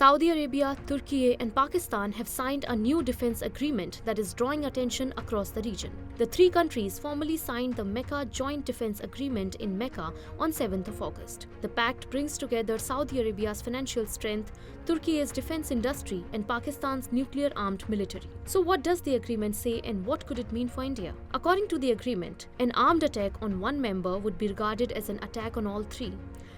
Saudi Arabia, Turkey, and Pakistan have signed a new defense agreement that is drawing attention across the region. The three countries formally signed the Mecca Joint Defence Agreement in Mecca on 7th of August. The pact brings together Saudi Arabia's financial strength, Turkey's defense industry, and Pakistan's nuclear-armed military. So what does the agreement say and what could it mean for India? According to the agreement, an armed attack on one member would be regarded as an attack on all three.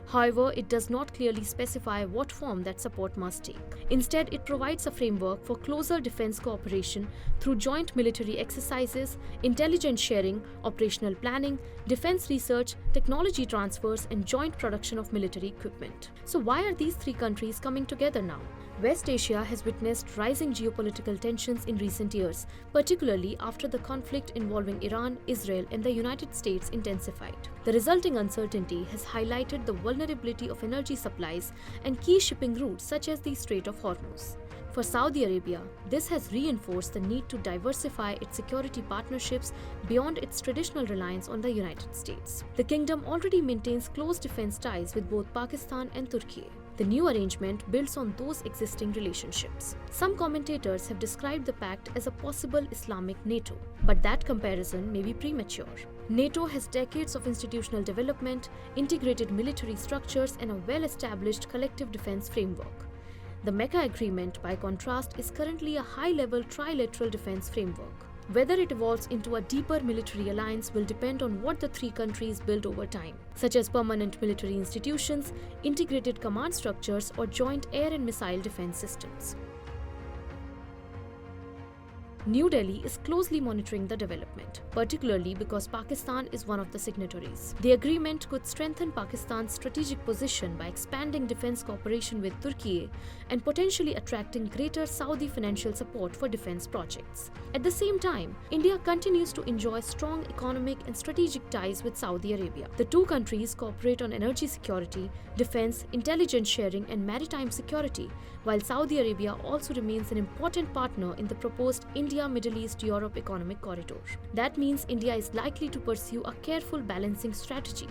However, it does not clearly specify what form that support must take. Instead, it provides a framework for closer defense cooperation through joint military exercises, intelligence sharing, operational planning, defense research, technology transfers, and joint production of military equipment. So why are these three countries coming together now? West Asia has witnessed rising geopolitical tensions in recent years, particularly after the conflict involving Iran, Israel, and the United States intensified. The resulting uncertainty has highlighted the vulnerability of energy supplies and key shipping routes such as the Strait of Hormuz. For Saudi Arabia, this has reinforced the need to diversify its security partnerships beyond its traditional reliance on the United States. The kingdom already maintains close defense ties with both Pakistan and Turkey. The new arrangement builds on those existing relationships. Some commentators have described the pact as a possible Islamic NATO, but that comparison may be premature. NATO has decades of institutional development, integrated military structures, and a well-established collective defense framework. The Mecca Agreement, by contrast, is currently a high-level trilateral defense framework. Whether it evolves into a deeper military alliance will depend on what the three countries build over time, such as permanent military institutions, integrated command structures, or joint air and missile defense systems. New Delhi is closely monitoring the development, particularly because Pakistan is one of the signatories. The agreement could strengthen Pakistan's strategic position by expanding defense cooperation with Turkey and potentially attracting greater Saudi financial support for defense projects. At the same time, India continues to enjoy strong economic and strategic ties with Saudi Arabia. The two countries cooperate on energy security, defense, intelligence sharing, and maritime security, while Saudi Arabia also remains an important partner in the proposed India-Middle East-Europe economic corridor. That means India is likely to pursue a careful balancing strategy,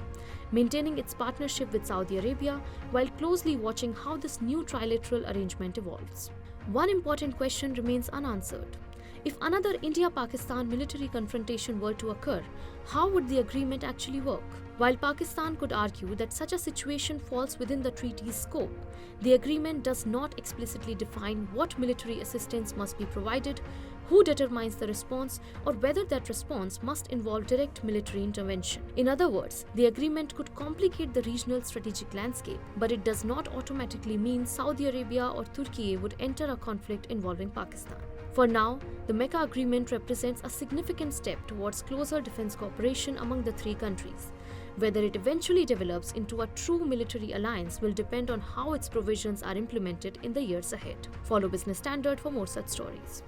maintaining its partnership with Saudi Arabia while closely watching how this new trilateral arrangement evolves. One important question remains unanswered. If another India-Pakistan military confrontation were to occur, how would the agreement actually work? While Pakistan could argue that such a situation falls within the treaty's scope, the agreement does not explicitly define what military assistance must be provided, who determines the response, or whether that response must involve direct military intervention. In other words, the agreement could complicate the regional strategic landscape, but it does not automatically mean Saudi Arabia or Turkey would enter a conflict involving Pakistan. For now, the Mecca Agreement represents a significant step towards closer defense cooperation among the three countries. Whether it eventually develops into a true military alliance will depend on how its provisions are implemented in the years ahead. Follow Business Standard for more such stories.